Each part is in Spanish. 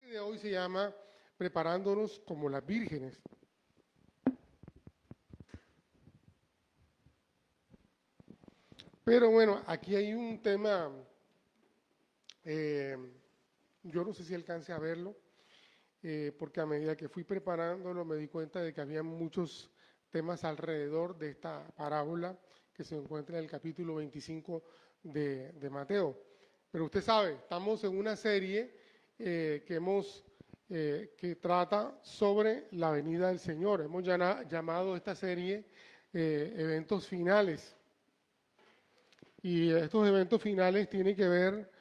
De hoy se llama Preparándonos como las vírgenes. Pero bueno, aquí hay un tema, eh, yo no sé si alcance a verlo, porque a medida que fui preparándolo me di cuenta de que había muchos temas alrededor de esta parábola que se encuentra en el capítulo 25 de Mateo. Pero usted sabe, estamos en una serie que trata sobre la venida del Señor. Hemos llamado esta serie eventos finales. Y estos eventos finales tienen que ver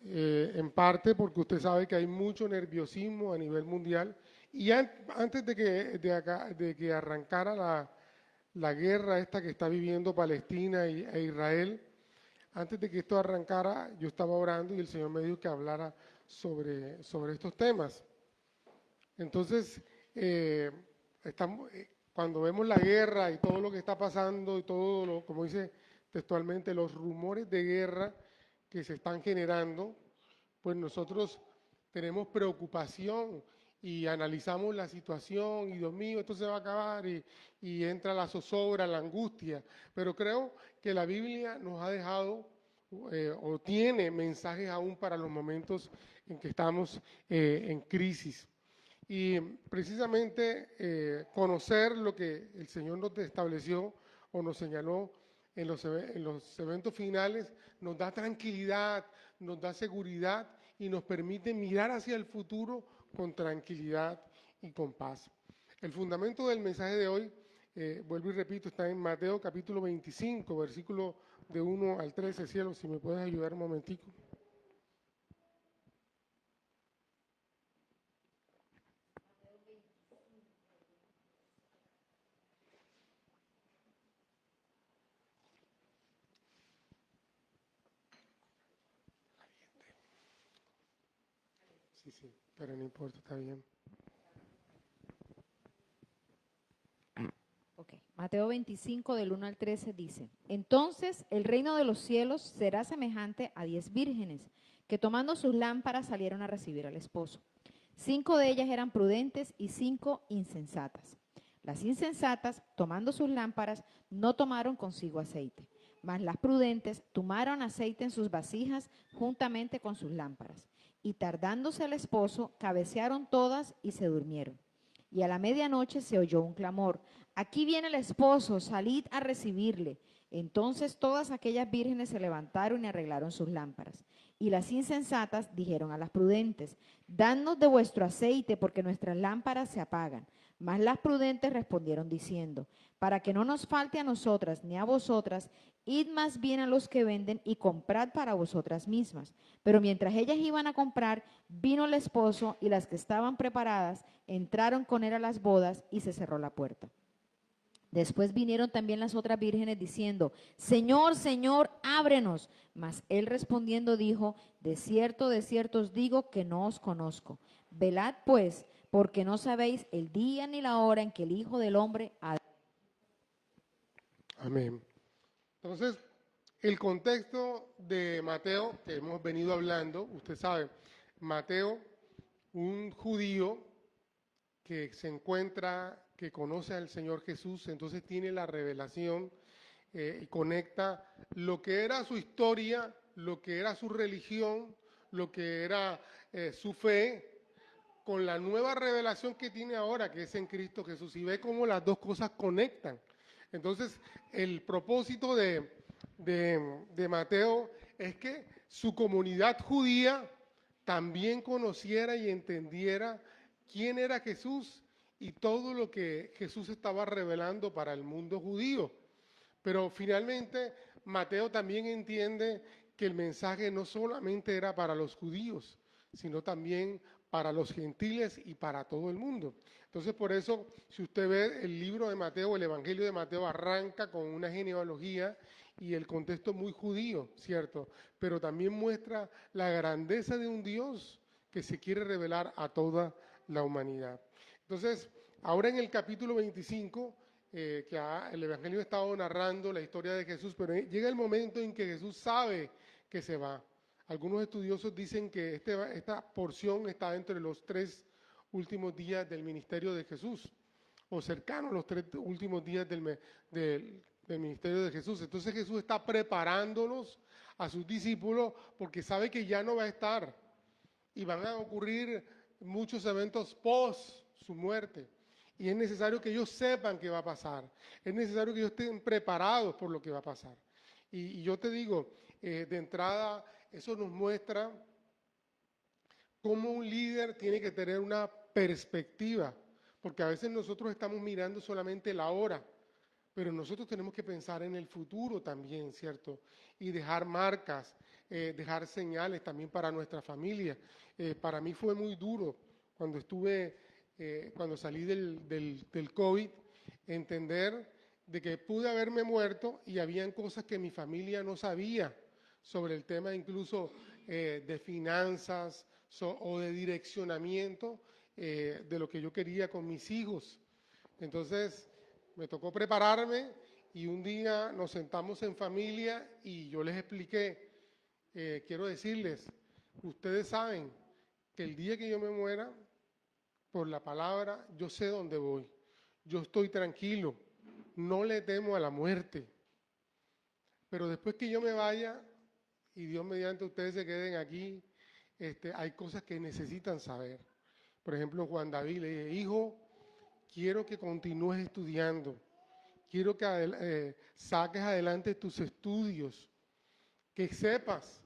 en parte porque usted sabe que hay mucho nerviosismo a nivel mundial. Y antes de que arrancara la guerra esta que está viviendo Palestina e Israel, antes de que esto arrancara, yo estaba orando y el Señor me dijo que hablara sobre estos temas. Entonces, cuando vemos la guerra y todo lo que está pasando y todo lo, como dice textualmente, los rumores de guerra que se están generando, pues nosotros tenemos preocupación y analizamos la situación y Dios mío, esto se va a acabar y entra la zozobra, la angustia. Pero creo que la Biblia nos ha dejado o tiene mensajes aún para los momentos en que estamos en crisis. Y precisamente conocer lo que el Señor nos estableció o nos señaló en los eventos finales nos da tranquilidad, nos da seguridad y nos permite mirar hacia el futuro con tranquilidad y con paz. El fundamento del mensaje de hoy, vuelvo y repito, está en Mateo capítulo 25, versículo de 1 al 13, cielo, si me puedes ayudar un momentico. Sí, pero no importa, está bien. Ok, Mateo 25 del 1 al 13 dice, entonces el reino de los cielos será semejante a 10 vírgenes que tomando sus lámparas salieron a recibir al esposo. 5 de ellas eran prudentes y 5 insensatas. Las insensatas, tomando sus lámparas, no tomaron consigo aceite, mas las prudentes tomaron aceite en sus vasijas juntamente con sus lámparas. Y tardándose el esposo, cabecearon todas y se durmieron. Y a la medianoche se oyó un clamor, aquí viene el esposo, salid a recibirle. Entonces todas aquellas vírgenes se levantaron y arreglaron sus lámparas. Y las insensatas dijeron a las prudentes, dadnos de vuestro aceite, porque nuestras lámparas se apagan. Mas las prudentes respondieron diciendo, para que no nos falte a nosotras ni a vosotras, id más bien a los que venden y comprad para vosotras mismas. Pero mientras ellas iban a comprar, vino el esposo y las que estaban preparadas entraron con él a las bodas y se cerró la puerta. Después vinieron también las otras vírgenes diciendo, Señor, Señor, ábrenos. Mas él respondiendo dijo, de cierto os digo que no os conozco. Velad pues, porque no sabéis el día ni la hora en que el Hijo del Hombre ha de... Amén. Entonces, el contexto de Mateo, que hemos venido hablando, usted sabe, Mateo, un judío que se encuentra, que conoce al Señor Jesús, entonces tiene la revelación y conecta lo que era su historia, lo que era su religión, lo que era su fe, con la nueva revelación que tiene ahora, que es en Cristo Jesús, y ve cómo las dos cosas conectan. Entonces, el propósito de Mateo es que su comunidad judía también conociera y entendiera quién era Jesús y todo lo que Jesús estaba revelando para el mundo judío. Pero finalmente Mateo también entiende que el mensaje no solamente era para los judíos, sino también para los gentiles y para todo el mundo. Entonces, por eso, si usted ve el libro de Mateo, el Evangelio de Mateo arranca con una genealogía y el contexto muy judío, ¿cierto? Pero también muestra la grandeza de un Dios que se quiere revelar a toda la humanidad. Entonces, ahora en el capítulo 25, el Evangelio ha estado narrando la historia de Jesús, pero llega el momento en que Jesús sabe que se va. Algunos estudiosos dicen que esta porción está entre los 3 últimos días del ministerio de Jesús, o cercano a los 3 últimos días del ministerio de Jesús. Entonces Jesús está preparándolos a sus discípulos porque sabe que ya no va a estar y van a ocurrir muchos eventos post su muerte. Y es necesario que ellos sepan qué va a pasar. Es necesario que ellos estén preparados por lo que va a pasar. Y yo te digo, de entrada, eso nos muestra cómo un líder tiene que tener una perspectiva, porque a veces nosotros estamos mirando solamente la hora, pero nosotros tenemos que pensar en el futuro también, ¿cierto? Y dejar marcas, dejar señales también para nuestra familia. Para mí fue muy duro cuando salí del COVID, entender de que pude haberme muerto y habían cosas que mi familia no sabía sobre el tema incluso de finanzas o de direccionamiento de lo que yo quería con mis hijos. Entonces, me tocó prepararme y un día nos sentamos en familia y yo les expliqué, quiero decirles, ustedes saben que el día que yo me muera, por la palabra, yo sé dónde voy, yo estoy tranquilo, no le temo a la muerte, pero después que yo me vaya y Dios mediante ustedes se queden aquí, hay cosas que necesitan saber. Por ejemplo, Juan David le dije, hijo, quiero que continúes estudiando, quiero que saques adelante tus estudios, que sepas,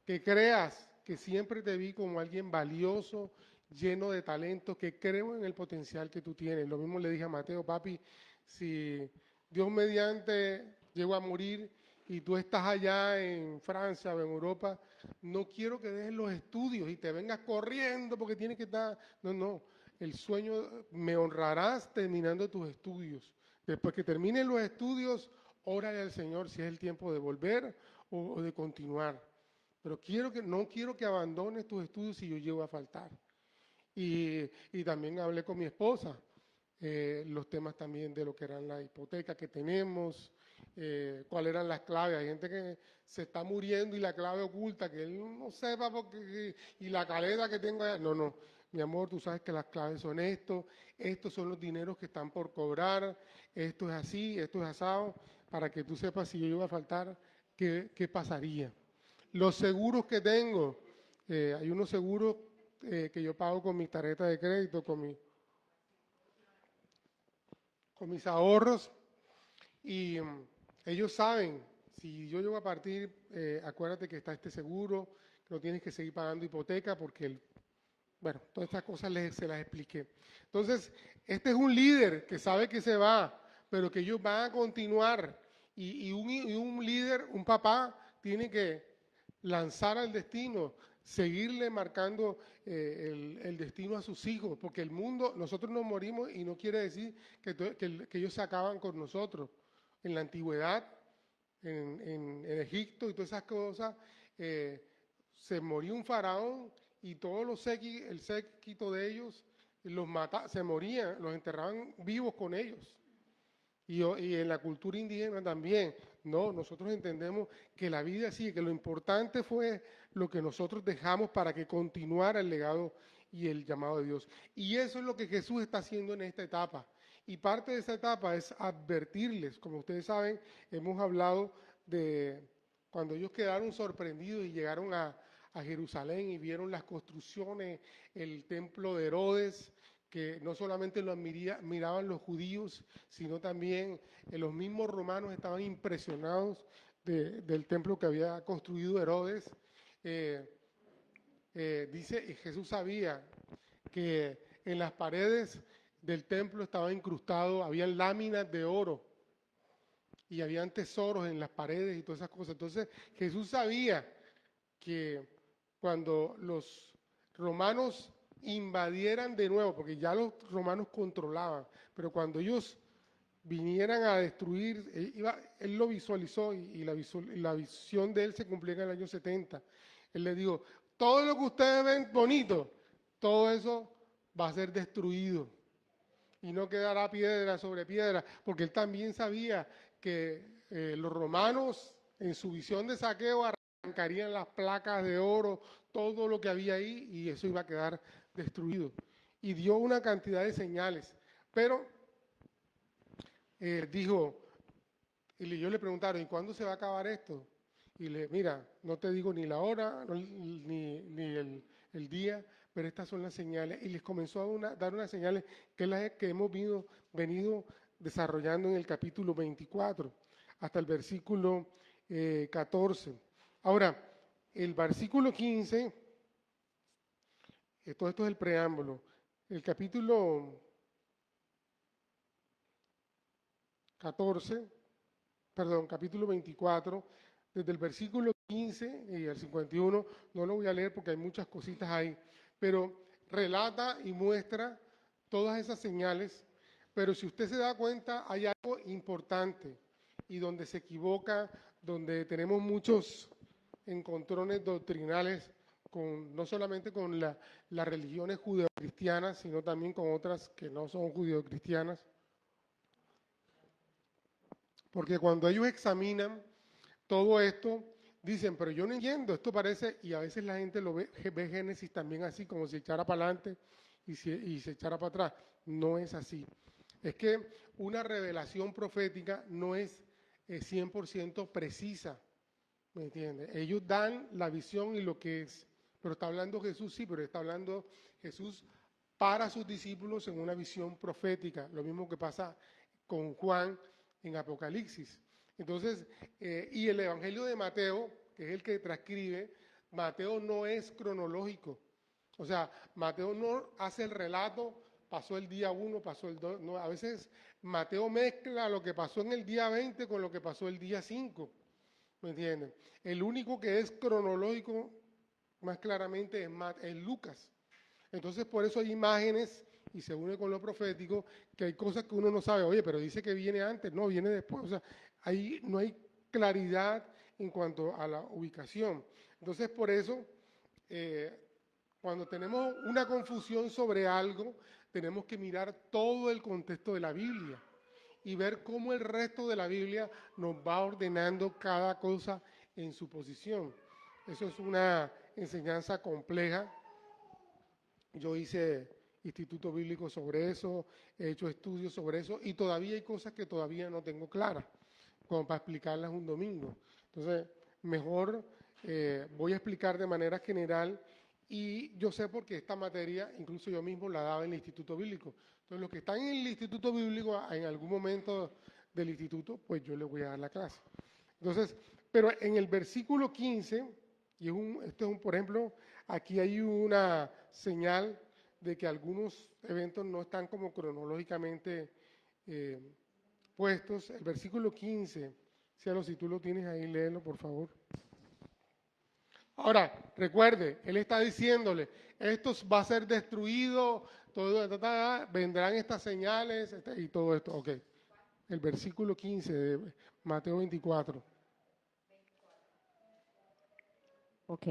que creas que siempre te vi como alguien valioso, lleno de talento, que creo en el potencial que tú tienes. Lo mismo le dije a Mateo, papi, si Dios mediante llego a morir y tú estás allá en Francia o en Europa, no quiero que dejes los estudios y te vengas corriendo porque tienes que estar... No, el sueño, me honrarás terminando tus estudios. Después que terminen los estudios, órale al Señor si es el tiempo de volver o de continuar. Pero no quiero que abandones tus estudios si yo llego a faltar. Y también hablé con mi esposa, los temas también de lo que eran la hipoteca que tenemos, cuáles eran las claves. Hay gente que se está muriendo y la clave oculta, que él no sepa, y la caleta que tengo allá. No, mi amor, tú sabes que las claves son estos son los dineros que están por cobrar, esto es así, esto es asado, para que tú sepas si yo iba a faltar, qué pasaría. Los seguros que tengo, hay unos seguros que yo pago con mi tarjeta de crédito, con mis ahorros, y ellos saben, si yo llego a partir, acuérdate que está este seguro, que no tienes que seguir pagando hipoteca, porque, bueno, todas estas cosas se las expliqué. Entonces, este es un líder que sabe que se va, pero que ellos van a continuar, y un líder, un papá, tiene que lanzar al destino, seguirle marcando el destino a sus hijos, porque el mundo, nosotros nos morimos y no quiere decir que ellos se acaban con nosotros. En la antigüedad, en Egipto y todas esas cosas, se moría un faraón y todos el séquito de ellos se morían, los enterraban vivos con ellos. Y en la cultura indígena también, no, nosotros entendemos que la vida sigue, que lo importante fue lo que nosotros dejamos para que continuara el legado y el llamado de Dios. Y eso es lo que Jesús está haciendo en esta etapa. Y parte de esa etapa es advertirles, como ustedes saben, hemos hablado de cuando ellos quedaron sorprendidos y llegaron a Jerusalén y vieron las construcciones, el templo de Herodes, que no solamente lo miraban los judíos, sino también los mismos romanos estaban impresionados del templo que había construido Herodes. Dice, Jesús sabía que en las paredes del templo estaba incrustado, habían láminas de oro y habían tesoros en las paredes y todas esas cosas. Entonces Jesús sabía que cuando los romanos invadieran de nuevo, porque ya los romanos controlaban, pero cuando ellos vinieran a destruir, él lo visualizó y la visión de él se cumplió en el año 70. Él le dijo, todo lo que ustedes ven bonito, todo eso va a ser destruido y no quedará piedra sobre piedra, porque él también sabía que los romanos en su visión de saqueo arrancarían las placas de oro, todo lo que había ahí, y eso iba a quedar destruido. Y dio una cantidad de señales, pero dijo, yo le preguntaron, ¿y cuándo se va a acabar esto? Y le, mira, no te digo ni la hora, ni el día, pero estas son las señales. Y les comenzó a dar unas señales que es las que hemos venido desarrollando en el capítulo 24, hasta el versículo 14. Ahora, el versículo 15, todo esto es el preámbulo. El capítulo 14, perdón, capítulo 24, desde el versículo 15 y el 51, no lo voy a leer porque hay muchas cositas ahí, pero relata y muestra todas esas señales, pero si usted se da cuenta, hay algo importante y donde se equivoca, donde tenemos muchos encontrones doctrinales, no solamente con las religiones judeocristianas, sino también con otras que no son judeocristianas. Porque cuando ellos examinan todo esto, dicen, pero yo no entiendo, esto parece, y a veces la gente lo ve Génesis también así, como si echara para adelante y se echara para atrás. No es así. Es que una revelación profética no es 100% precisa, ¿me entiendes? Ellos dan la visión y lo que es, pero está hablando Jesús, sí, pero está hablando Jesús para sus discípulos en una visión profética, lo mismo que pasa con Juan en Apocalipsis. Entonces, y el Evangelio de Mateo, que es el que transcribe, Mateo no es cronológico. O sea, Mateo no hace el relato, pasó el día 1, pasó el 2, no, a veces Mateo mezcla lo que pasó en el día 20 con lo que pasó el día 5, ¿me entienden? El único que es cronológico más claramente es Lucas. Entonces, por eso hay imágenes y se une con lo profético, que hay cosas que uno no sabe, oye, pero dice que viene antes, no, viene después, o sea, ahí no hay claridad en cuanto a la ubicación. Entonces, por eso, cuando tenemos una confusión sobre algo, tenemos que mirar todo el contexto de la Biblia y ver cómo el resto de la Biblia nos va ordenando cada cosa en su posición. Eso es una enseñanza compleja. Yo hice instituto bíblico sobre eso, he hecho estudios sobre eso y todavía hay cosas que todavía no tengo claras, como para explicarlas un domingo. Entonces, mejor voy a explicar de manera general y yo sé porque esta materia, incluso yo mismo la daba en el instituto bíblico. Entonces, los que están en el instituto bíblico, en algún momento del instituto, pues yo les voy a dar la clase. Entonces, pero en el versículo 15, y por ejemplo, aquí hay una señal de que algunos eventos no están como cronológicamente puestos. El versículo 15, si tú lo tienes ahí, léelo por favor. Ahora, recuerde, él está diciéndole, esto va a ser destruido, vendrán estas señales y todo esto. Ok, el versículo 15 de Mateo 24. Ok.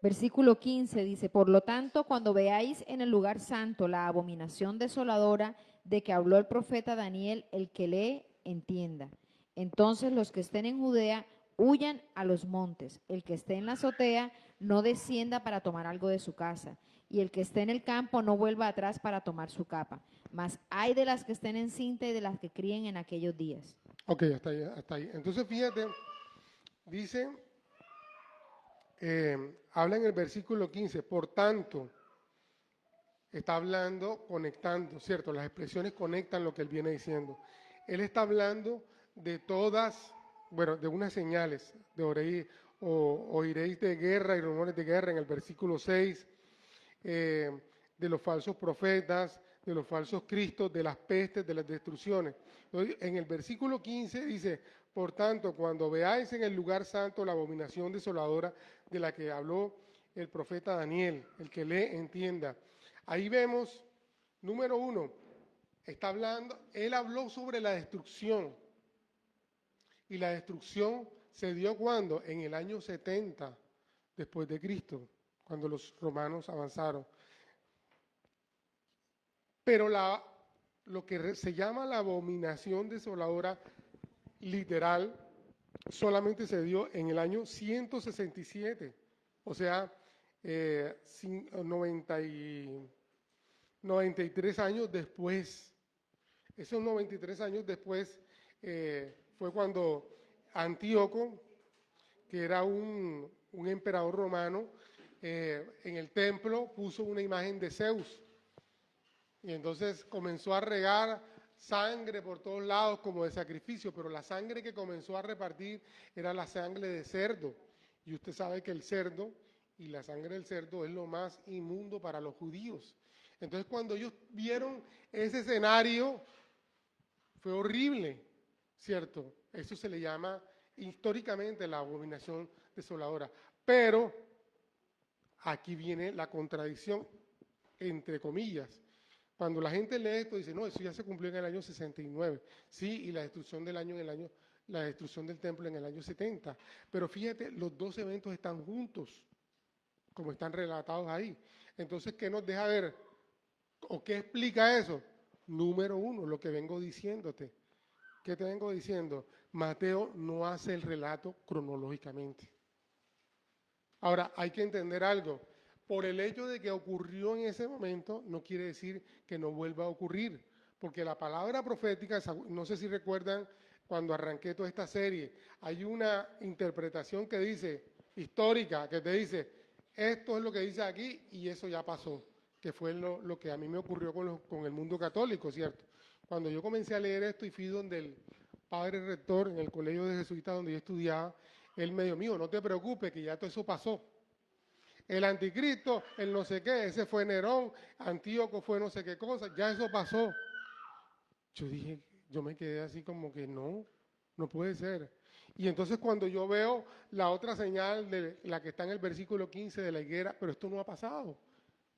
Versículo 15 dice, por lo tanto, cuando veáis en el lugar santo la abominación desoladora de que habló el profeta Daniel, el que lee, entienda. Entonces los que estén en Judea, huyan a los montes. El que esté en la azotea, no descienda para tomar algo de su casa. Y el que esté en el campo, no vuelva atrás para tomar su capa. Mas hay de las que estén en cinta y de las que críen en aquellos días. Ok, hasta ahí, hasta ahí. Entonces, fíjate, dice... habla en el versículo 15, por tanto, está hablando, conectando, ¿cierto? Las expresiones conectan lo que él viene diciendo. Él está hablando de todas, bueno, de unas señales, oiréis de guerra y rumores de guerra en el versículo 6, de los falsos profetas, de los falsos cristos, de las pestes, de las destrucciones. Entonces, en el versículo 15 dice, por tanto, cuando veáis en el lugar santo la abominación desoladora de la que habló el profeta Daniel, el que lee entienda. Ahí vemos, número 1, está hablando, él habló sobre la destrucción. Y la destrucción se dio cuando? En el año 70 después de Cristo, cuando los romanos avanzaron. Pero lo que se llama la abominación desoladora literal solamente se dio en el año 167, o sea, 93 años después. Esos 93 años después fue cuando Antíoco, que era un emperador romano, en el templo puso una imagen de Zeus. Y entonces comenzó a regar sangre por todos lados como de sacrificio, pero la sangre que comenzó a repartir era la sangre de cerdo. Y usted sabe que el cerdo y la sangre del cerdo es lo más inmundo para los judíos. Entonces cuando ellos vieron ese escenario, fue horrible, ¿cierto? Eso se le llama históricamente la abominación desoladora. Pero aquí viene la contradicción, entre comillas. Cuando la gente lee esto, dice, no, eso ya se cumplió en el año 69. Sí, y la destrucción del la destrucción del templo en el año 70. Pero fíjate, los dos eventos están juntos, como están relatados ahí. Entonces, ¿qué nos deja ver? ¿O qué explica eso? Número uno, lo que vengo diciéndote. ¿Qué te vengo diciendo? Mateo no hace el relato cronológicamente. Ahora, hay que entender algo. Por el hecho de que ocurrió en ese momento, no quiere decir que no vuelva a ocurrir. Porque la palabra profética, no sé si recuerdan cuando arranqué toda esta serie, hay una interpretación que dice, histórica, que te dice, esto es lo que dice aquí y eso ya pasó, que fue lo que a mí me ocurrió con el mundo católico, ¿cierto? Cuando yo comencé a leer esto y fui donde el padre rector en el colegio de jesuitas donde yo estudiaba, él me dijo, mío, no te preocupes, que ya todo eso pasó. El anticristo, el no sé qué, ese fue Nerón, Antíoco fue no sé qué cosa, ya eso pasó. Yo dije, yo me quedé así como que no, no puede ser. Y entonces cuando yo veo la otra señal de la que está en el versículo 15 de la higuera, pero esto no ha pasado,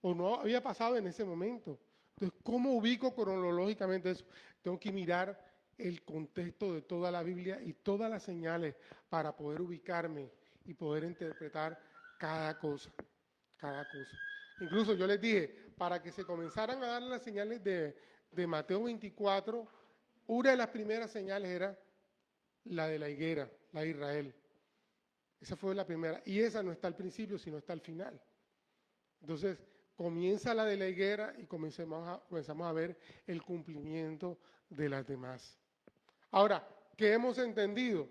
o no había pasado en ese momento. Entonces, ¿cómo ubico cronológicamente eso? Tengo que mirar el contexto de toda la Biblia y todas las señales para poder ubicarme y poder interpretar cada cosa, cada cosa. Incluso yo les dije, para que se comenzaran a dar las señales de Mateo 24, una de las primeras señales era la de la higuera, la de Israel. Esa fue la primera. Y esa no está al principio, sino está al final. Entonces, comienza la de la higuera y comenzamos a ver el cumplimiento de las demás. Ahora, ¿qué hemos entendido?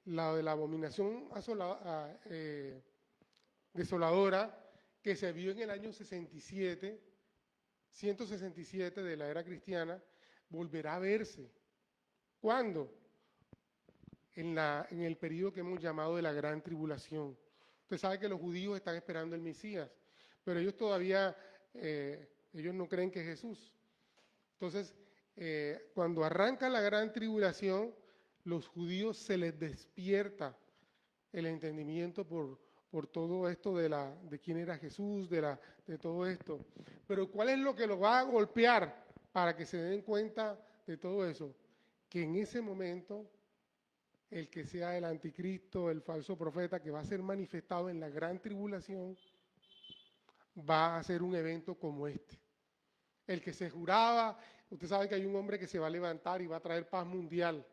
La de la abominación desoladora que se vio en el año 67, 167 de la era cristiana, volverá a verse. ¿Cuándo? En el periodo que hemos llamado de la gran tribulación. Usted sabe que los judíos están esperando el Mesías, pero ellos todavía, ellos no creen que es Jesús. Entonces, cuando arranca la gran tribulación, los judíos se les despierta el entendimiento por todo esto de quién era Jesús, de todo esto. Pero ¿cuál es lo que los va a golpear para que se den cuenta de todo eso? Que en ese momento el que sea el anticristo, el falso profeta que va a ser manifestado en la gran tribulación, va a ser un evento como este. El que se juraba, usted sabe que hay un hombre que se va a levantar y va a traer paz mundial.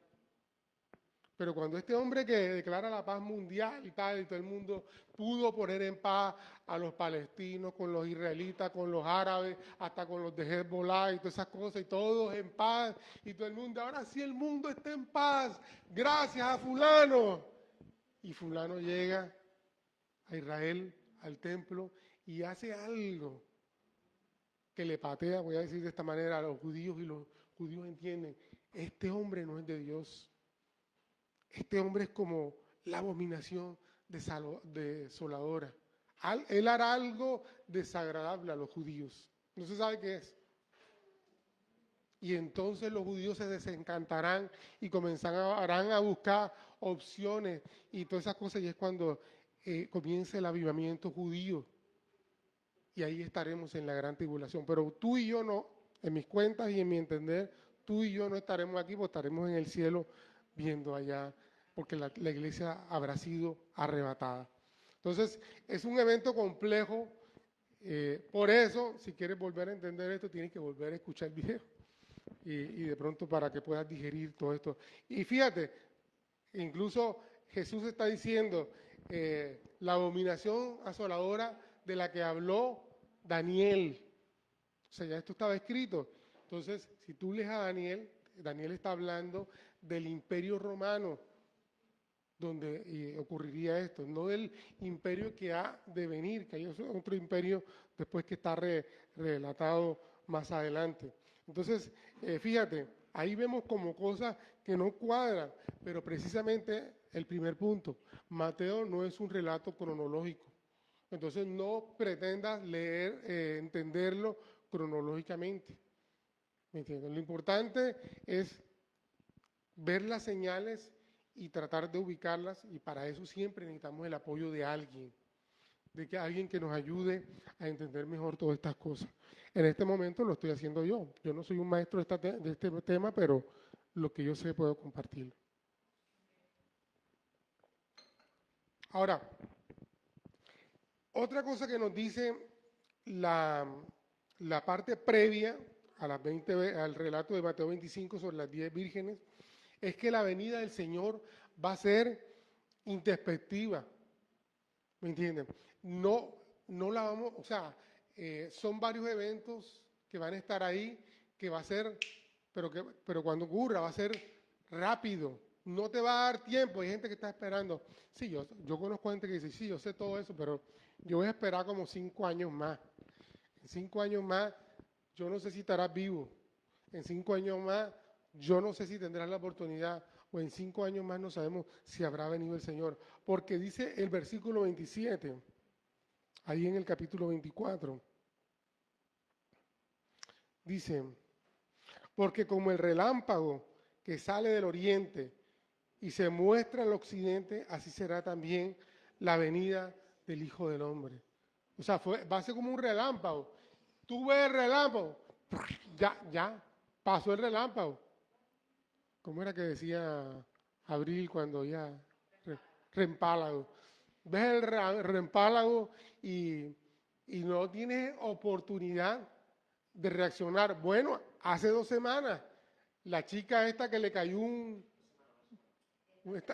Pero cuando este hombre que declara la paz mundial y tal, y todo el mundo pudo poner en paz a los palestinos, con los israelitas, con los árabes, hasta con los de Hezbollah y todas esas cosas, y todos en paz, y todo el mundo, ahora sí el mundo está en paz, gracias a fulano. Y fulano llega a Israel, al templo, y hace algo que le patea, voy a decir de esta manera, a los judíos, y los judíos entienden, este hombre no es de Dios. Este hombre es como la abominación desoladora. Él hará algo desagradable a los judíos. No se sabe qué es. Y entonces los judíos se desencantarán y comenzarán a buscar opciones y todas esas cosas. Y es cuando comienza el avivamiento judío. Y ahí estaremos en la gran tribulación. Pero tú y yo no, en mis cuentas y en mi entender, tú y yo no estaremos aquí, porque estaremos en el cielo viendo allá, porque la iglesia habrá sido arrebatada. Entonces, es un evento complejo. Por eso, si quieres volver a entender esto, tienes que volver a escuchar el video. Y de pronto para que puedas digerir todo esto. Y fíjate, incluso Jesús está diciendo la abominación asoladora de la que habló Daniel. O sea, ya esto estaba escrito. Entonces, si tú lees a Daniel, Daniel está hablando del imperio romano, donde ocurriría esto, no del imperio que ha de venir, que hay otro imperio después que está relatado más adelante. Entonces, fíjate, ahí vemos como cosas que no cuadran, pero precisamente el primer punto, Mateo no es un relato cronológico. Entonces no pretendas leer, entenderlo cronológicamente. ¿Me entiendes? Lo importante es ver las señales y tratar de ubicarlas, y para eso siempre necesitamos el apoyo de alguien, de que alguien que nos ayude a entender mejor todas estas cosas. En este momento lo estoy haciendo yo. Yo no soy un maestro de este tema, pero lo que yo sé puedo compartirlo. Ahora, otra cosa que nos dice la parte previa a las al relato de Mateo 25 sobre las 10 vírgenes, es que la venida del Señor va a ser introspectiva, ¿me entienden? No la vamos, o sea, son varios eventos que van a estar ahí, que va a ser, pero cuando ocurra va a ser rápido, no te va a dar tiempo. Hay gente que está esperando. Sí, yo conozco gente que dice, sí, yo sé todo eso, pero yo voy a esperar como 5 años más. En 5 años más, yo no sé si estarás vivo. En 5 años más, yo no sé si tendrás la oportunidad, o en 5 años más no sabemos si habrá venido el Señor. Porque dice el versículo 27, ahí en el capítulo 24, dice, porque como el relámpago que sale del oriente y se muestra al occidente, así será también la venida del Hijo del Hombre. O sea, va a ser como un relámpago. Tú ves el relámpago, ya, pasó el relámpago. ¿Cómo era que decía Abril cuando ya reempálago? Ves el reempálago y no tienes oportunidad de reaccionar. Bueno, hace 2 semanas, la chica esta que le cayó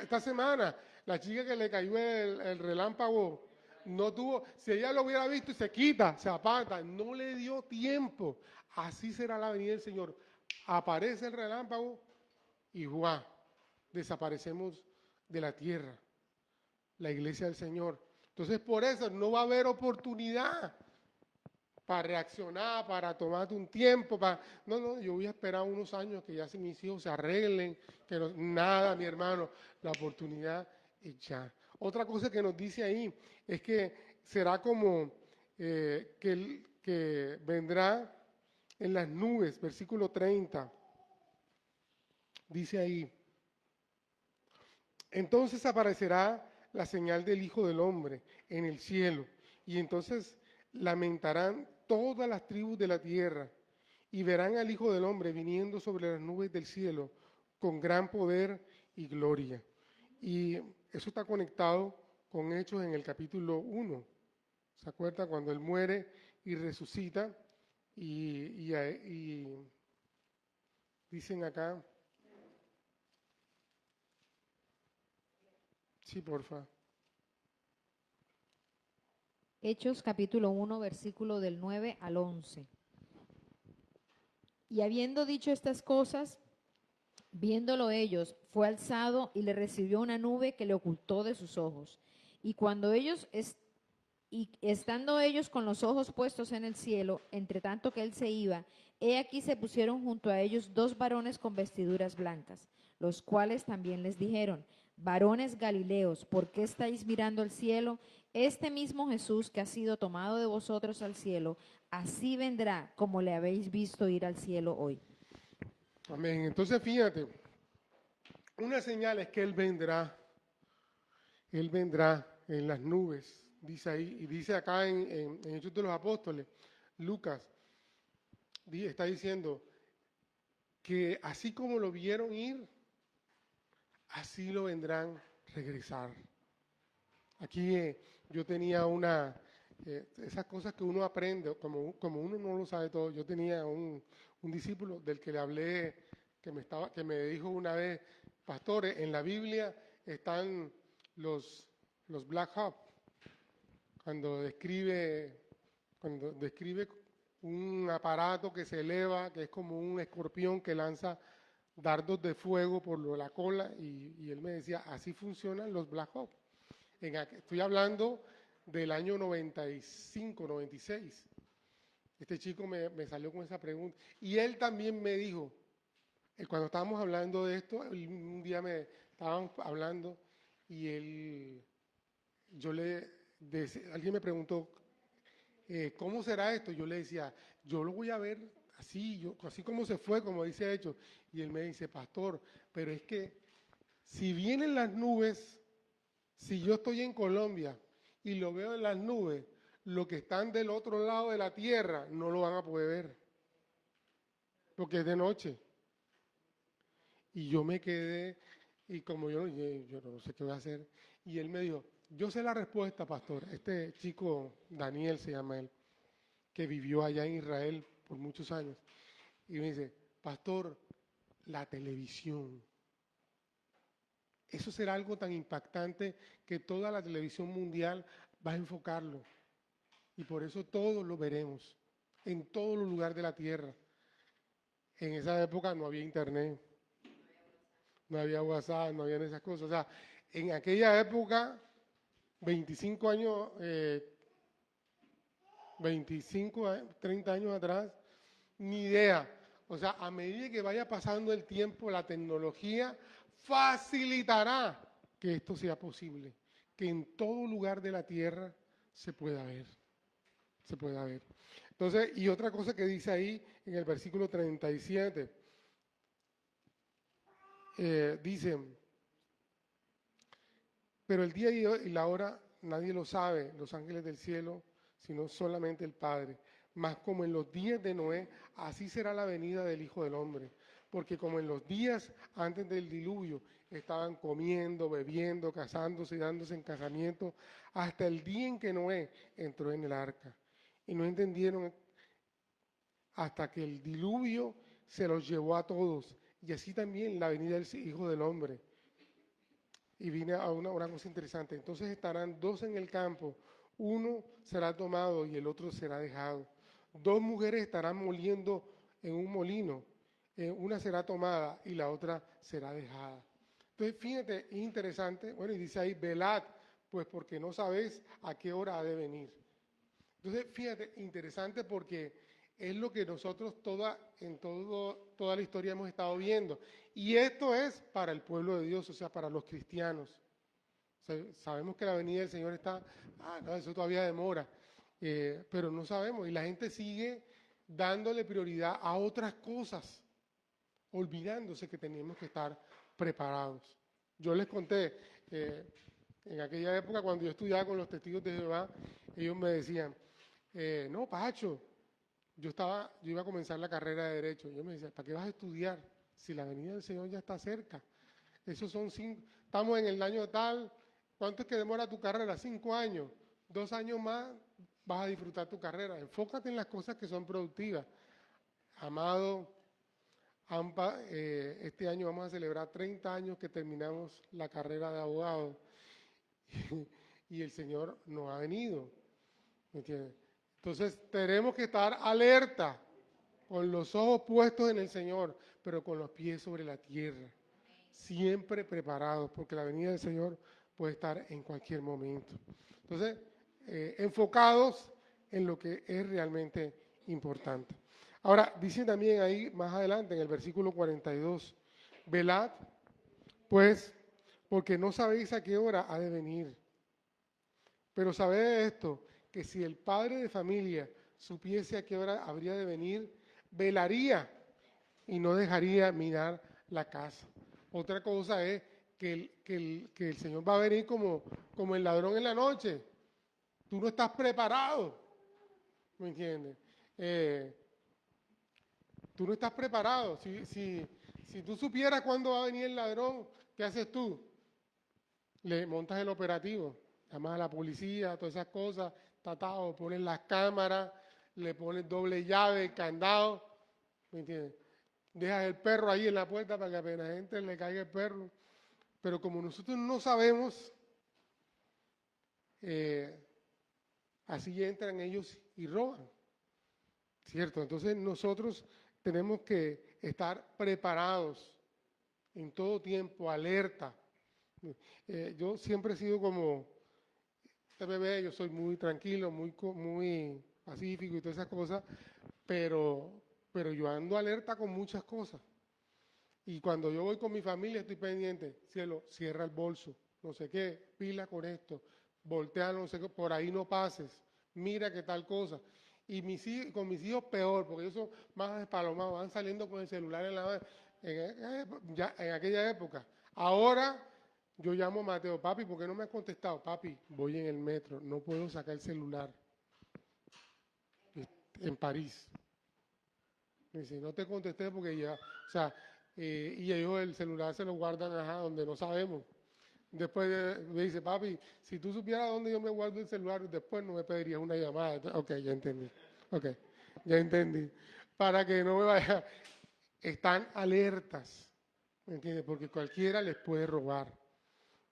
esta semana, la chica que le cayó el relámpago, no tuvo, si ella lo hubiera visto y se quita, se aparta, no le dio tiempo. Así será la venida del Señor. Aparece el relámpago y ¡guau! Desaparecemos de la tierra, la iglesia del Señor. Entonces por eso no va a haber oportunidad para reaccionar, para tomarte un tiempo, no, yo voy a esperar unos años que ya mis hijos se arreglen, que nada, mi hermano, la oportunidad es ya. Otra cosa que nos dice ahí es que será como que vendrá en las nubes, versículo 30, dice ahí, entonces aparecerá la señal del Hijo del Hombre en el cielo, y entonces lamentarán todas las tribus de la tierra, y verán al Hijo del Hombre viniendo sobre las nubes del cielo con gran poder y gloria. Y eso está conectado con Hechos en el capítulo 1. ¿Se acuerda? Cuando Él muere y resucita, y dicen acá, sí, porfa. Hechos capítulo 1, versículo del 9 al 11. Y habiendo dicho estas cosas, viéndolo ellos, fue alzado y le recibió una nube que le ocultó de sus ojos. Y cuando ellos, estando ellos con los ojos puestos en el cielo, entre tanto que él se iba, he aquí se pusieron junto a ellos 2 varones con vestiduras blancas, los cuales también les dijeron, varones Galileos, ¿por qué estáis mirando al cielo? Este mismo Jesús que ha sido tomado de vosotros al cielo, así vendrá como le habéis visto ir al cielo hoy. Amén. Entonces fíjate, una señal es que Él vendrá en las nubes, dice ahí, y dice acá en Hechos de los Apóstoles, Lucas, está diciendo que así como lo vieron ir, así lo vendrán regresar. Aquí yo tenía esas cosas que uno aprende, como uno no lo sabe todo, yo tenía un discípulo del que le hablé, que me dijo una vez, pastores, en la Biblia están los, los Black Hawk, cuando describe un aparato que se eleva, que es como un escorpión que lanza dardos de fuego por la cola, y él me decía, así funcionan los Black Hawk. Estoy hablando del año 95, 96. Este chico me salió con esa pregunta. Y él también me dijo, cuando estábamos hablando de esto, un día estábamos hablando y alguien me preguntó, ¿cómo será esto? Yo le decía, yo lo voy a ver así, así como se fue, como dice Hechos. Y él me dice, pastor, pero es que si vienen las nubes, si yo estoy en Colombia y lo veo en las nubes, los que están del otro lado de la tierra no lo van a poder ver, porque es de noche. Y yo me quedé, y como yo no sé qué voy a hacer, y él me dijo, yo sé la respuesta, pastor. Este chico, Daniel se llama él, que vivió allá en Israel por muchos años, y me dice, pastor, la televisión. Eso será algo tan impactante que toda la televisión mundial va a enfocarlo. Y por eso todos lo veremos, en todos los lugares de la tierra. En esa época no había internet, no había WhatsApp, no había esas cosas. O sea, en aquella época, 25 años, 30 años atrás, ni idea. O sea, a medida que vaya pasando el tiempo, la tecnología facilitará que esto sea posible, que en todo lugar de la tierra se pueda ver, se pueda ver. Entonces, y otra cosa que dice ahí en el versículo 37, dice, pero el día y la hora nadie lo sabe, los ángeles del cielo, sino solamente el Padre. Mas como en los días de Noé, así será la venida del Hijo del Hombre. Porque como en los días antes del diluvio estaban comiendo, bebiendo, casándose y dándose en casamiento, hasta el día en que Noé entró en el arca. Y no entendieron hasta que el diluvio se los llevó a todos. Y así también la venida del Hijo del Hombre. Y vine a una cosa interesante. Entonces estarán dos en el campo, uno será tomado y el otro será dejado. Dos mujeres estarán moliendo en un molino, una será tomada y la otra será dejada. Entonces, fíjate, es interesante, bueno, y dice ahí, velad, pues porque no sabéis a qué hora ha de venir. Entonces, fíjate, interesante porque es lo que nosotros toda la historia hemos estado viendo. Y esto es para el pueblo de Dios, o sea, para los cristianos. O sea, sabemos que la venida del Señor está, no, eso todavía demora, pero no sabemos. Y la gente sigue dándole prioridad a otras cosas, olvidándose que tenemos que estar preparados. Yo les conté, en aquella época cuando yo estudiaba con los testigos de Jehová, ellos me decían, no, Pacho, yo iba a comenzar la carrera de Derecho. Yo me decía, ¿para qué vas a estudiar si la venida del Señor ya está cerca? Esos son estamos en el año tal, ¿cuánto es que demora tu carrera? 5 años. 2 años más vas a disfrutar tu carrera. Enfócate en las cosas que son productivas. Amado Ampa, este año vamos a celebrar 30 años que terminamos la carrera de abogado y el Señor no ha venido. ¿Me entiendes? Entonces tenemos que estar alerta, con los ojos puestos en el Señor, pero con los pies sobre la tierra, siempre preparados, porque la venida del Señor puede estar en cualquier momento. Entonces, enfocados en lo que es realmente importante. Ahora, dice también ahí más adelante en el versículo 42, velad, pues, porque no sabéis a qué hora ha de venir. Pero sabed esto, que si el padre de familia supiese a qué hora habría de venir, velaría y no dejaría mirar la casa. Otra cosa es que el Señor va a venir como el ladrón en la noche. Tú no estás preparado, ¿me entiendes? Tú no estás preparado. Si tú supieras cuándo va a venir el ladrón, ¿qué haces tú? Le montas el operativo, llamas a la policía, todas esas cosas, pones las cámaras, le pones doble llave, candado, ¿me entiendes? Dejas el perro ahí en la puerta para que apenas entre le caiga el perro. Pero como nosotros no sabemos así entran ellos y roban, ¿cierto? Entonces nosotros tenemos que estar preparados en todo tiempo, alerta. Yo siempre he sido como este bebé, yo soy muy tranquilo, muy pacífico y todas esas cosas, pero yo ando alerta con muchas cosas. Y cuando yo voy con mi familia estoy pendiente, cielo, cierra el bolso, no sé qué, pila con esto, voltea, no sé qué, por ahí no pases, mira qué tal cosa. Y con mis hijos peor, porque ellos son más despalomados, van saliendo con el celular en la mano, en aquella época. Ahora yo llamo a Mateo, papi, ¿por qué no me has contestado? Papi, voy en el metro, no puedo sacar el celular en París. Me dice, no te contesté porque ya, o sea, y ellos el celular se lo guardan, ajá, donde no sabemos. Después me dice, papi, si tú supieras dónde yo me guardo el celular, después no me pedirías una llamada. Ok, ya entendí. Ok, ya entendí. Para que no me vaya, están alertas, ¿me entiendes? Porque cualquiera les puede robar,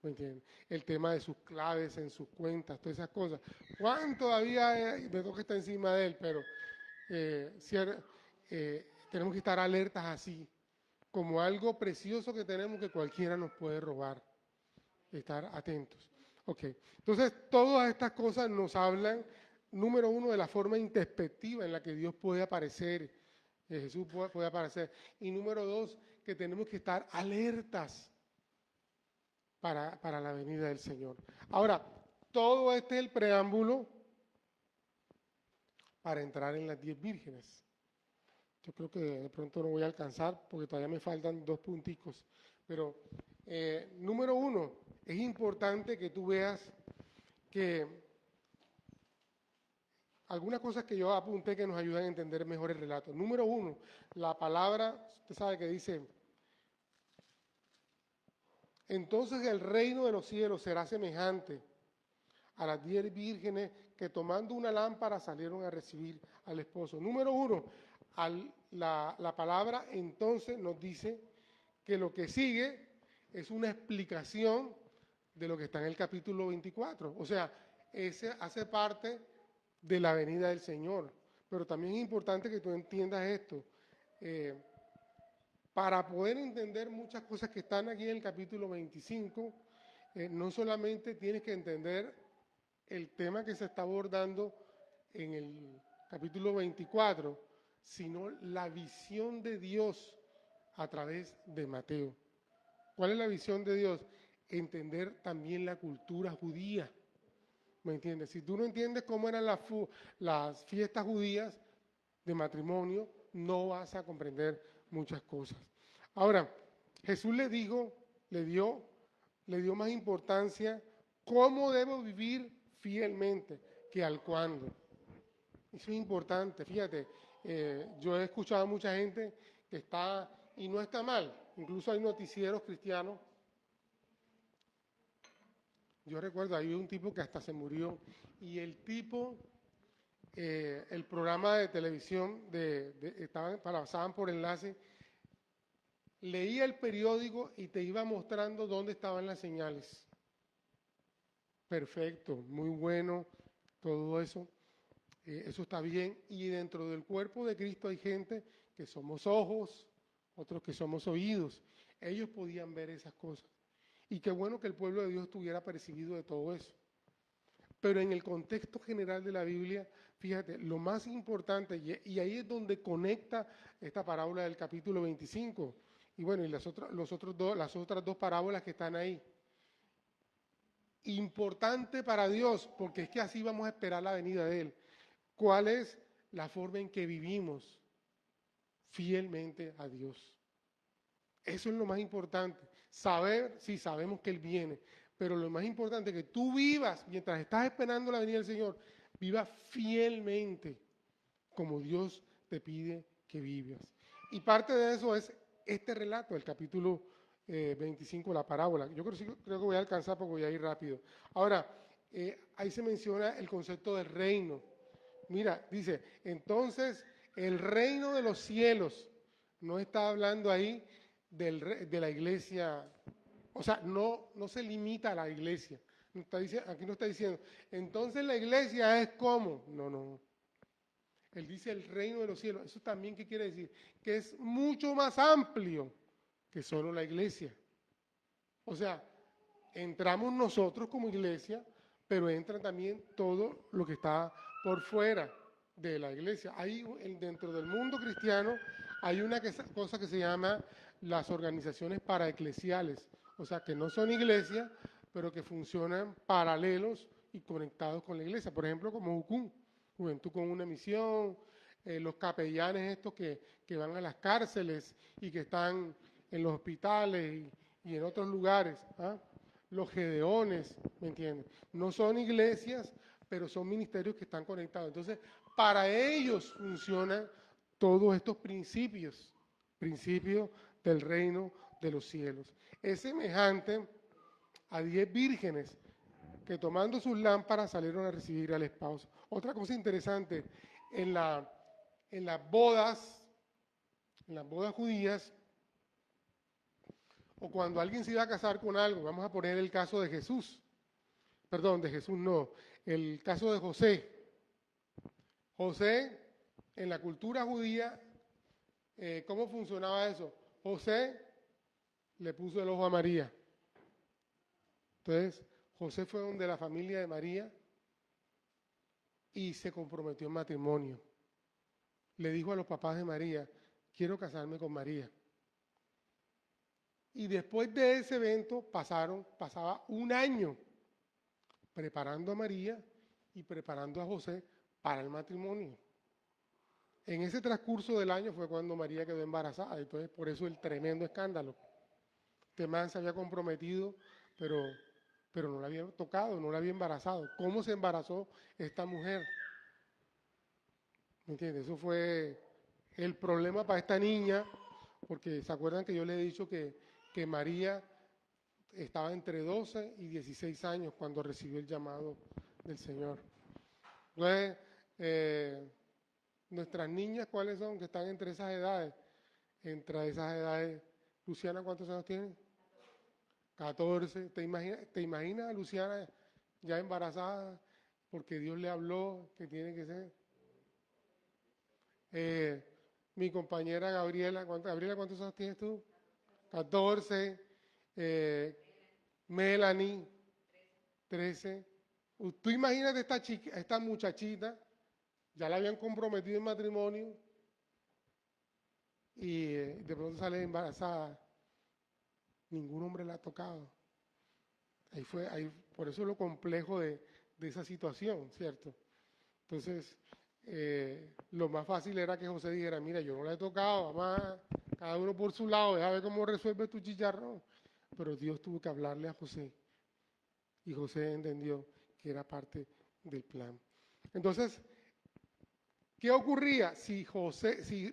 ¿me entiendes? El tema de sus claves en sus cuentas, todas esas cosas. Juan todavía me toca estar encima de él, pero tenemos que estar alertas así, como algo precioso que tenemos que cualquiera nos puede robar. Estar atentos. Ok, entonces todas estas cosas nos hablan, número uno, de la forma introspectiva en la que Dios puede aparecer, Jesús puede aparecer. Y número dos, que tenemos que estar alertas para la venida del Señor. Ahora, todo este es el preámbulo para entrar en las 10 vírgenes. Yo creo que de pronto no voy a alcanzar porque todavía me faltan 2 punticos. Pero, número uno, es importante que tú veas que algunas cosas que yo apunté que nos ayudan a entender mejor el relato. Número uno, la palabra, usted sabe que dice, entonces el reino de los cielos será semejante a las 10 vírgenes que tomando una lámpara salieron a recibir al esposo. Número uno, la palabra entonces nos dice que lo que sigue es una explicación de lo que está en el capítulo 24. O sea, ese hace parte de la venida del Señor. Pero también es importante que tú entiendas esto. Para poder entender muchas cosas que están aquí en el capítulo 25, no solamente tienes que entender el tema que se está abordando en el capítulo 24, sino la visión de Dios a través de Mateo. ¿Cuál es la visión de Dios? Entender también la cultura judía. ¿Me entiendes? Si tú no entiendes cómo eran las fiestas judías de matrimonio, no vas a comprender muchas cosas. Ahora, Jesús le dio más importancia cómo debo vivir fielmente que al cuándo. Eso es importante, fíjate, yo he escuchado a mucha gente que está, y no está mal, incluso hay noticieros cristianos. Yo recuerdo, hay un tipo que hasta se murió, y el tipo, el programa de televisión, pasaban por enlace, leía el periódico y te iba mostrando dónde estaban las señales. Perfecto, muy bueno, todo eso. Eso está bien. Y dentro del cuerpo de Cristo hay gente que somos ojos, otros que somos oídos. Ellos podían ver esas cosas. Y qué bueno que el pueblo de Dios estuviera percibido de todo eso. Pero en el contexto general de la Biblia, fíjate, lo más importante, y ahí es donde conecta esta parábola del capítulo 25, y bueno, y las otras dos parábolas que están ahí. Importante para Dios, porque es que así vamos a esperar la venida de Él. ¿Cuál es la forma en que vivimos fielmente a Dios? Eso es lo más importante. Saber, sí, sabemos que Él viene, pero lo más importante es que tú vivas, mientras estás esperando la venida del Señor, vivas fielmente como Dios te pide que vivas. Y parte de eso es este relato, el capítulo 25, la parábola. Yo creo que voy a alcanzar porque voy a ir rápido. Ahora, ahí se menciona el concepto del reino. Mira, dice, entonces el reino de los cielos, no está hablando ahí de la iglesia, o sea, no se limita a la iglesia, Aquí no está diciendo, entonces la iglesia es como. No, no. Él dice el reino de los cielos. ¿Eso también qué quiere decir? Que es mucho más amplio que solo la iglesia. O sea, entramos nosotros como iglesia, pero entra también todo lo que está por fuera de la iglesia. Dentro del mundo cristiano hay una cosa que se llama las organizaciones paraeclesiales, o sea, que no son iglesias, pero que funcionan paralelos y conectados con la iglesia. Por ejemplo, como Jucún, Juventud con una Misión, los capellanes estos que van a las cárceles y que están en los hospitales y en otros lugares, ¿ah? Los gedeones, ¿me entienden? No son iglesias, pero son ministerios que están conectados. Entonces, para ellos funcionan todos estos principios del reino de los cielos. Es semejante a 10 vírgenes que tomando sus lámparas salieron a recibir al esposo. Otra cosa interesante, en las bodas judías, o cuando alguien se iba a casar con algo, vamos a poner el caso de Jesús, perdón, de Jesús no, el caso de José. José, en la cultura judía, ¿cómo funcionaba eso? José le puso el ojo a María. Entonces, José fue donde la familia de María y se comprometió en matrimonio. Le dijo a los papás de María, quiero casarme con María. Y después de ese evento pasaba un año preparando a María y preparando a José para el matrimonio. En ese transcurso del año fue cuando María quedó embarazada, entonces por eso el tremendo escándalo. Este man se había comprometido, pero no la había tocado, no la había embarazado. ¿Cómo se embarazó esta mujer? ¿Me entiendes? Eso fue el problema para esta niña, porque se acuerdan que yo le he dicho que María estaba entre 12 y 16 años cuando recibió el llamado del Señor. Entonces, nuestras niñas, ¿cuáles son? Que están entre esas edades. Entre esas edades, Luciana, ¿cuántos años tiene? 14. ¿Te imaginas a Luciana ya embarazada porque Dios le habló que tiene que ser? Mi compañera Gabriela, ¿cuántos años tienes tú? 14. Melanie, 13. Tú imagínate esta muchachita, ya la habían comprometido en matrimonio y de pronto sale embarazada. Ningún hombre la ha tocado. Por eso es lo complejo de esa situación, ¿cierto? Entonces, lo más fácil era que José dijera, mira, yo no la he tocado, mamá, cada uno por su lado, déjame ver cómo resuelve tu chicharrón. Pero Dios tuvo que hablarle a José y José entendió que era parte del plan. Entonces, ¿qué ocurría si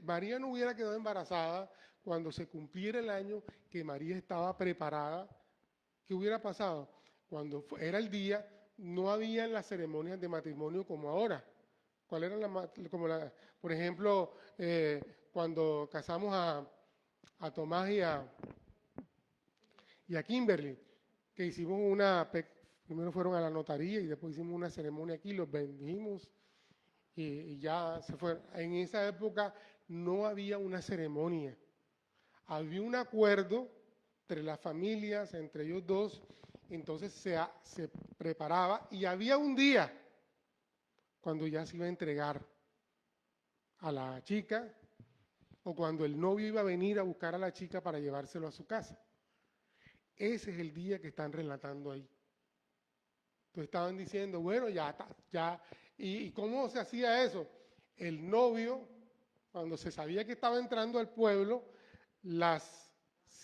María no hubiera quedado embarazada cuando se cumpliera el año que María estaba preparada? ¿Qué hubiera pasado? Cuando era el día, no había las ceremonias de matrimonio como ahora. ¿Cuál era por ejemplo, cuando casamos a Tomás y a Kimberly, que hicimos primero fueron a la notaría y después hicimos una ceremonia aquí, los bendijimos y ya se fueron. En esa época no había una ceremonia, había un acuerdo entre las familias, entre ellos dos, entonces se preparaba y había un día cuando ya se iba a entregar a la chica o cuando el novio iba a venir a buscar a la chica para llevárselo a su casa. Ese es el día que están relatando ahí. Entonces estaban diciendo, bueno, ya está, ya. ¿Y cómo se hacía eso? El novio, cuando se sabía que estaba entrando al pueblo, las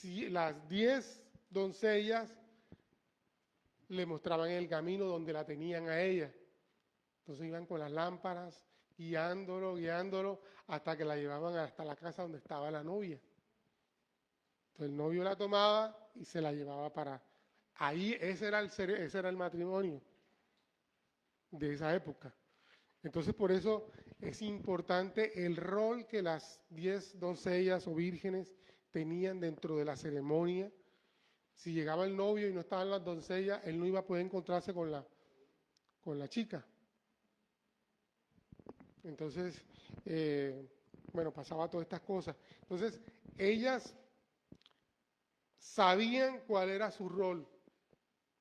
10 doncellas le mostraban el camino donde la tenían a ella. Entonces iban con las lámparas, guiándolo, hasta que la llevaban hasta la casa donde estaba la novia. Entonces el novio la tomaba y se la llevaba para ahí. Ese era el matrimonio de esa época. Entonces por eso es importante el rol que las 10 doncellas o vírgenes tenían dentro de la ceremonia Si llegaba el novio y no estaban las doncellas, él no iba a poder encontrarse con la chica. Entonces, bueno, pasaba todas estas cosas. Entonces, ellas sabían cuál era su rol,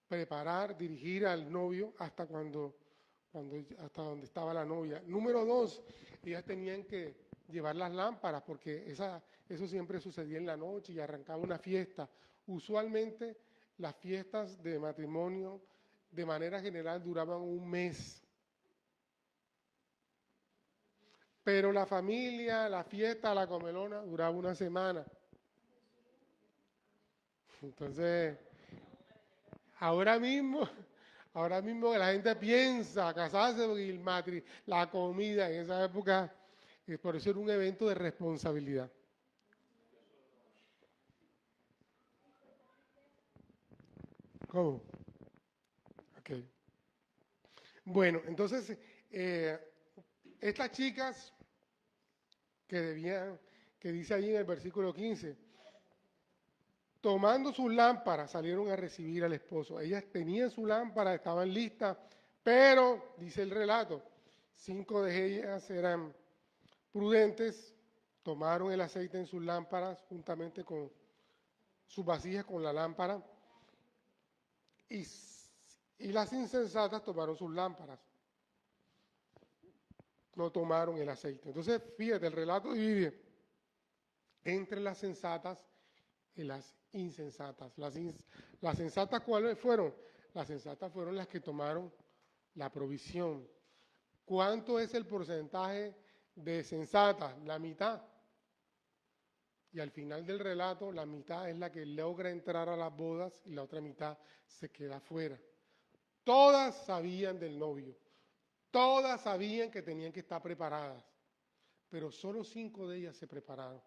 preparar, dirigir al novio hasta hasta donde estaba la novia. Número 2, ellas tenían que llevar las lámparas, porque eso siempre sucedía en la noche y arrancaba una fiesta. Usualmente las fiestas de matrimonio, de manera general, duraban un mes. Pero la familia, la fiesta, la comelona, duraba una semana. Entonces, ahora mismo la gente piensa casarse porque la comida en esa época, por eso era un evento de responsabilidad. ¿Cómo? Ok. Bueno, entonces, estas chicas que dice ahí en el versículo 15, tomando sus lámparas salieron a recibir al esposo. Ellas tenían su lámpara, estaban listas, pero, dice el relato, 5 de ellas eran prudentes, tomaron el aceite en sus lámparas juntamente con sus vasijas con la lámpara, y las insensatas tomaron sus lámparas, no tomaron el aceite. Entonces, fíjate, el relato divide entre las sensatas y las insensatas. Las sensatas, ¿cuáles fueron? Las sensatas fueron las que tomaron la provisión. ¿Cuánto es el porcentaje de sensatas? La mitad. Y al final del relato, la mitad es la que logra entrar a las bodas y la otra mitad se queda afuera. Todas sabían del novio, todas sabían que tenían que estar preparadas, pero solo 5 de ellas se prepararon.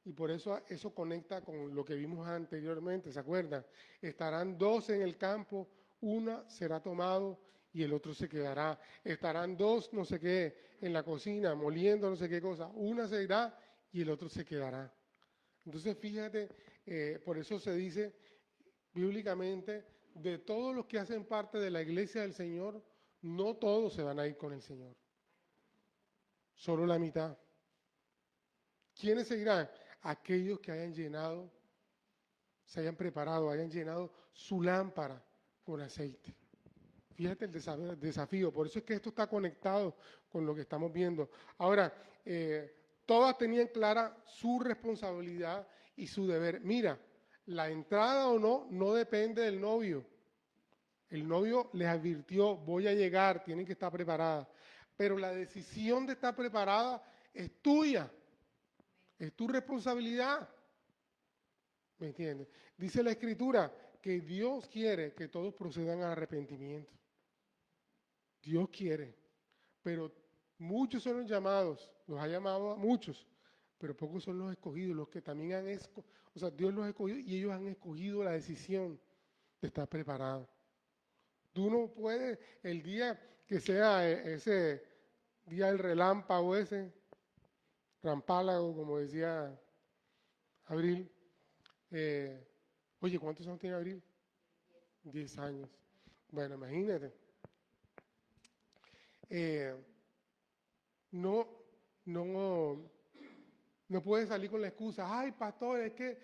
Y por eso conecta con lo que vimos anteriormente, ¿se acuerdan? Estarán 2 en el campo, una será tomado y el otro se quedará. Estarán 2, no sé qué, en la cocina, moliendo no sé qué cosa, una se irá y el otro se quedará. Entonces, fíjate, por eso se dice bíblicamente, de todos los que hacen parte de la iglesia del Señor, no todos se van a ir con el Señor. Solo la mitad. ¿Quiénes se irán? Aquellos que hayan llenado, se hayan preparado, hayan llenado su lámpara con aceite. Fíjate el desafío, por eso es que esto está conectado con lo que estamos viendo. Ahora, todas tenían clara su responsabilidad y su deber. Mira, la entrada o no depende del novio. El novio les advirtió, voy a llegar, tienen que estar preparadas. Pero la decisión de estar preparada es tuya. Es tu responsabilidad. ¿Me entiendes? Dice la Escritura que Dios quiere que todos procedan al arrepentimiento. Dios quiere. Pero muchos son los llamados, los ha llamado a muchos, pero pocos son los escogidos, los que también Dios los ha escogido y ellos han escogido la decisión de estar preparados. Tú no puedes, el día que sea ese día del relámpago, ese rampálago, como decía Abril. Oye, ¿cuántos años tiene Abril? 10 años. Bueno, imagínate. No puedes salir con la excusa, ay, pastor, es que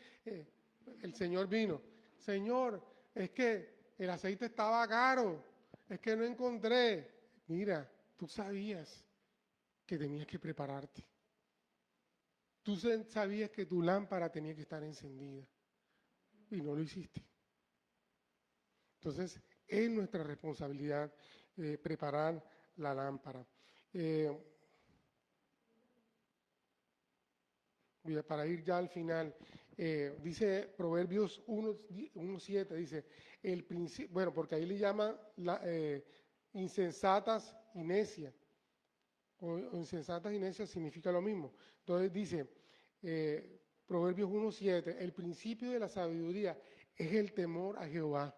el Señor vino. Señor, es que el aceite estaba caro, es que no encontré. Mira, tú sabías que tenías que prepararte. Tú sabías que tu lámpara tenía que estar encendida y no lo hiciste. Entonces, es nuestra responsabilidad preparar la lámpara. Para ir ya al final, dice Proverbios 1:7, dice, bueno, porque ahí le llama insensatas y necias, o insensatas y necias significa lo mismo. Entonces dice, Proverbios 1:7, el principio de la sabiduría es el temor a Jehová.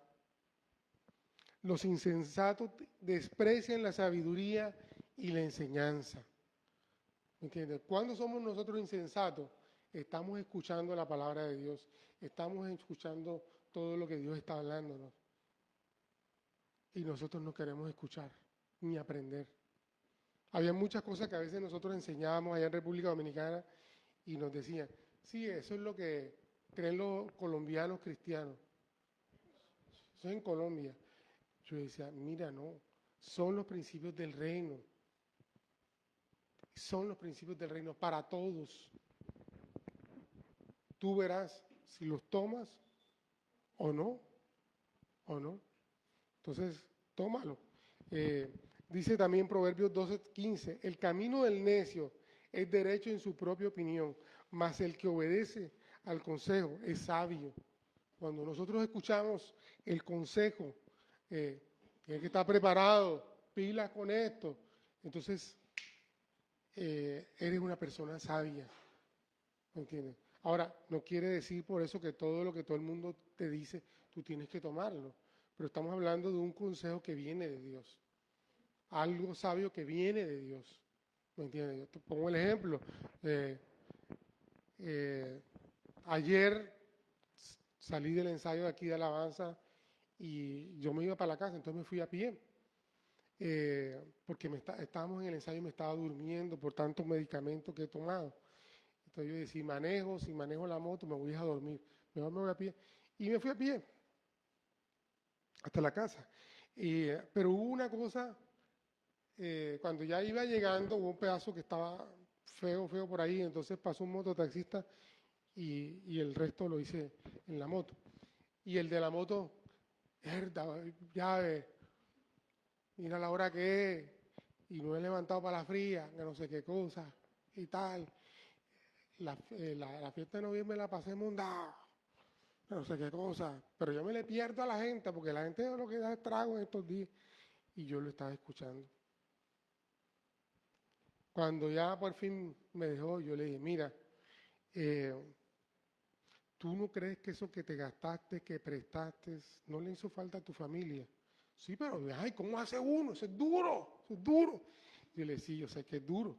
Los insensatos desprecian la sabiduría y la enseñanza. ¿Me entiendes? ¿Cuándo somos nosotros insensatos? Estamos escuchando la palabra de Dios. estamos escuchando todo lo que Dios está hablándonos. Y nosotros no queremos escuchar ni aprender. Había muchas cosas que a veces nosotros enseñábamos allá en República Dominicana y nos decían, sí, eso es lo que creen los colombianos cristianos. Eso es en Colombia. Yo decía, mira, no, son los principios del reino. Son los principios del reino para todos. Tú verás si los tomas o no, o no. Entonces, tómalo. Dice también Proverbios 12:15, el camino del necio es derecho en su propia opinión, mas el que obedece al consejo es sabio. Cuando nosotros escuchamos el consejo, tienes que estar preparado, pilas con esto, entonces eres una persona sabia, ¿me entiendes? Ahora, no quiere decir por eso que todo lo que todo el mundo te dice, tú tienes que tomarlo, pero estamos hablando de un consejo que viene de Dios, algo sabio que viene de Dios, ¿me entiendes? Yo te pongo el ejemplo, ayer salí del ensayo de aquí de alabanza y yo me iba para la casa, entonces me fui a pie, porque estábamos en el ensayo y me estaba durmiendo por tantos medicamentos que he tomado. Entonces yo decía, si manejo la moto, me voy a dormir. Mejor me voy a pie. Y me fui a pie hasta la casa. Pero hubo una cosa, cuando ya iba llegando, hubo un pedazo que estaba feo por ahí, entonces pasó un mototaxista y el resto lo hice en la moto. Y el de la moto, llave, mira la hora que es, y no he levantado para la fría, que no sé qué cosa, y tal. La fiesta de noviembre la pasé mondada, no sé qué cosa, pero yo me le pierdo a la gente, porque la gente lo que da es trago en estos días, y yo lo estaba escuchando. Cuando ya por fin me dejó, yo le dije, mira, ¿tú no crees que eso que te gastaste, que prestaste, no le hizo falta a tu familia? Sí, pero, ay, ¿cómo hace uno? Eso es duro, eso es duro. Yo le decía, sí, yo sé que es duro,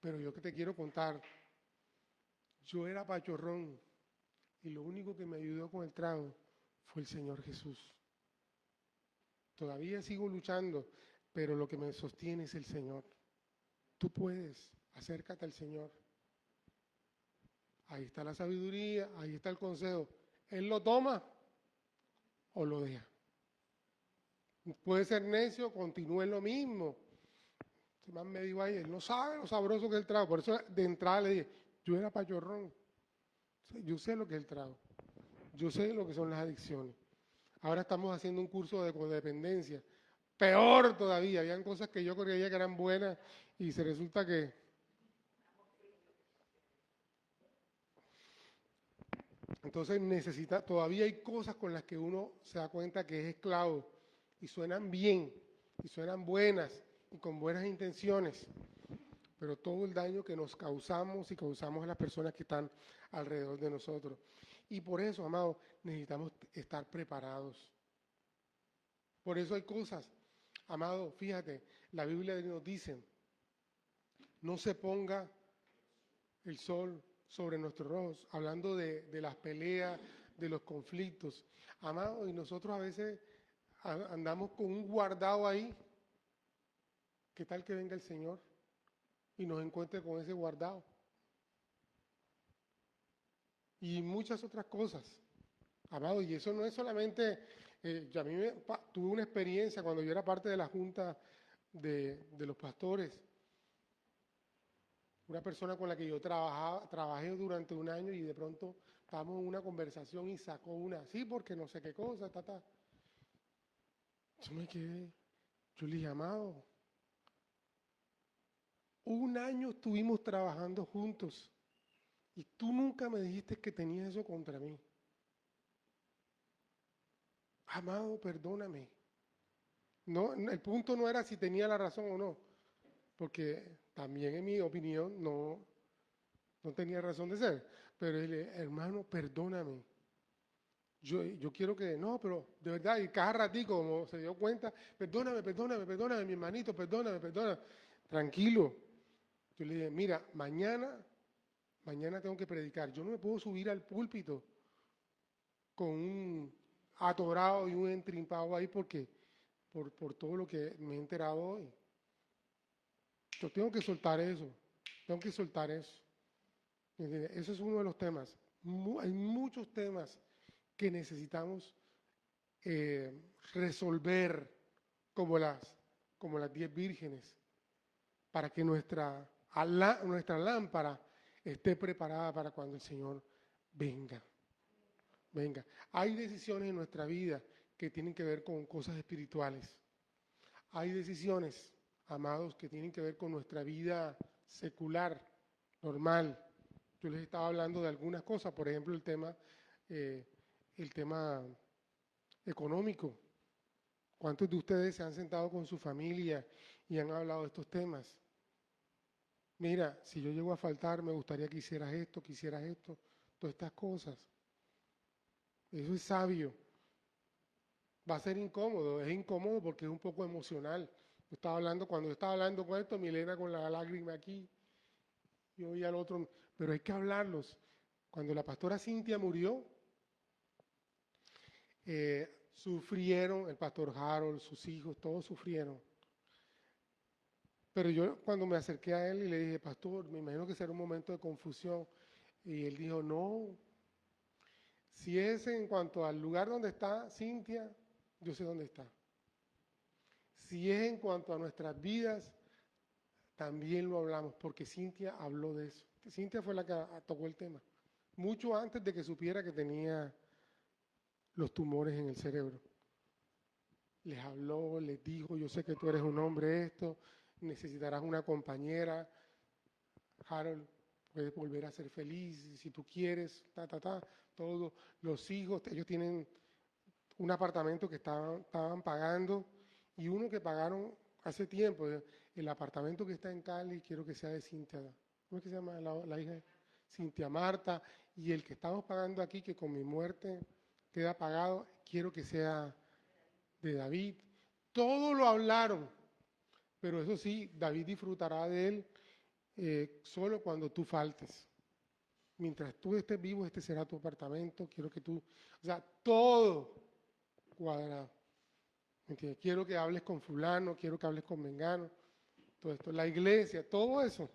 pero yo que te quiero contar, yo era pachorrón y lo único que me ayudó con el trago fue el Señor Jesús. Todavía sigo luchando, pero lo que me sostiene es el Señor. Tú puedes, acércate al Señor. Ahí está la sabiduría, ahí está el consejo. Él lo toma o lo deja. Puede ser necio, continúe en lo mismo. Este man me dijo ahí, él no sabe lo sabroso que es el trago. Por eso de entrada le dije, yo era pachorrón. Yo sé lo que es el trago. Yo sé lo que son las adicciones. Ahora estamos haciendo un curso de codependencia. Peor todavía, habían cosas que yo creía que eran buenas y se resulta que... Entonces todavía hay cosas con las que uno se da cuenta que es esclavo y suenan bien, y suenan buenas, y con buenas intenciones, pero todo el daño que nos causamos y causamos a las personas que están alrededor de nosotros. Y por eso, amados, necesitamos estar preparados. Por eso hay cosas, amado, fíjate, la Biblia nos dice, no se ponga el sol sobre nuestros rostros, hablando de las peleas, de los conflictos. Amado, y nosotros a veces andamos con un guardado ahí. ¿Qué tal que venga el Señor y nos encuentre con ese guardado? Y muchas otras cosas, amado, y eso no es solamente, yo a mí tuve una experiencia cuando yo era parte de la junta de los pastores, una persona con la que yo trabajé durante un año y de pronto estábamos en una conversación y sacó una, sí, porque no sé qué cosa, Yo me quedé, yo le dije, amado, un año estuvimos trabajando juntos y tú nunca me dijiste que tenías eso contra mí. Amado, perdóname. No, el punto no era si tenía la razón o no, porque también en mi opinión no tenía razón de ser. Pero él, hermano, perdóname. Yo quiero que, no, pero de verdad, y cada ratico, como se dio cuenta, perdóname, mi hermanito, perdóname. Tranquilo. Yo le dije, mira, mañana mañana tengo que predicar. Yo no me puedo subir al púlpito con un atorado y un entrimpado ahí porque por todo lo que me he enterado hoy. Yo tengo que soltar eso, tengo que soltar eso. ¿Entiendes? Eso es uno de los temas. Hay muchos temas que necesitamos resolver como las 10 vírgenes para que nuestra lámpara esté preparada para cuando el Señor venga. Venga. Hay decisiones en nuestra vida que tienen que ver con cosas espirituales. Hay decisiones, amados, que tienen que ver con nuestra vida secular, normal. Yo les estaba hablando de algunas cosas, por ejemplo, el tema económico. ¿Cuántos de ustedes se han sentado con su familia y han hablado de estos temas? Mira, si yo llego a faltar, me gustaría que hicieras esto, todas estas cosas. Eso es sabio. Va a ser incómodo, es incómodo porque es un poco emocional. Cuando yo estaba hablando con esto, Milena con la lágrima aquí, yo oía al otro, pero hay que hablarlos. Cuando la pastora Cintia murió, sufrieron, el pastor Harold, sus hijos, todos sufrieron. Pero yo cuando me acerqué a él y le dije, pastor, me imagino que será un momento de confusión. Y él dijo, no, si es en cuanto al lugar donde está Cintia, yo sé dónde está. Si es en cuanto a nuestras vidas, también lo hablamos, porque Cintia habló de eso. Cintia fue la que tocó el tema, mucho antes de que supiera que tenía los tumores en el cerebro. Les habló, les dijo, yo sé que tú eres un hombre esto, necesitarás una compañera, Harold, puedes volver a ser feliz si tú quieres, todos los hijos, ellos tienen un apartamento que estaban pagando y uno que pagaron hace tiempo, el apartamento que está en Cali, quiero que sea de Cintia, ¿cómo es que se llama la hija? Cintia Marta, y el que estamos pagando aquí, que con mi muerte queda pagado, quiero que sea de David. Todo lo hablaron, pero eso sí, David disfrutará de él solo cuando tú faltes. Mientras tú estés vivo, este será tu apartamento, quiero que tú, o sea, todo cuadrado. ¿Entiendes? Quiero que hables con fulano, quiero que hables con mengano, todo esto, la iglesia, todo eso.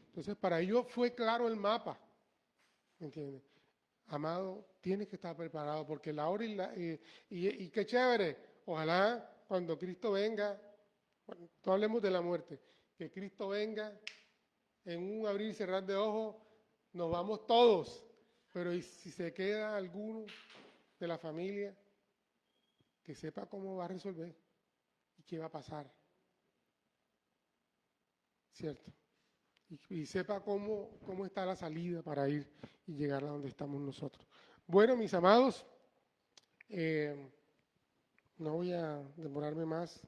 Entonces, para ello fue claro el mapa, ¿entiendes? Amado, tienes que estar preparado, porque la hora y qué chévere, ojalá cuando Cristo venga, bueno, no hablemos de la muerte, que Cristo venga, en un abrir y cerrar de ojos, nos vamos todos, pero ¿y si se queda alguno de la familia? Que sepa cómo va a resolver y qué va a pasar, ¿cierto? Y sepa cómo está la salida para ir y llegar a donde estamos nosotros. Bueno, mis amados, no voy a demorarme más.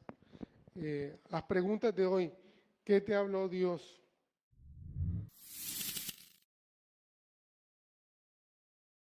Las preguntas de hoy, ¿qué te habló Dios?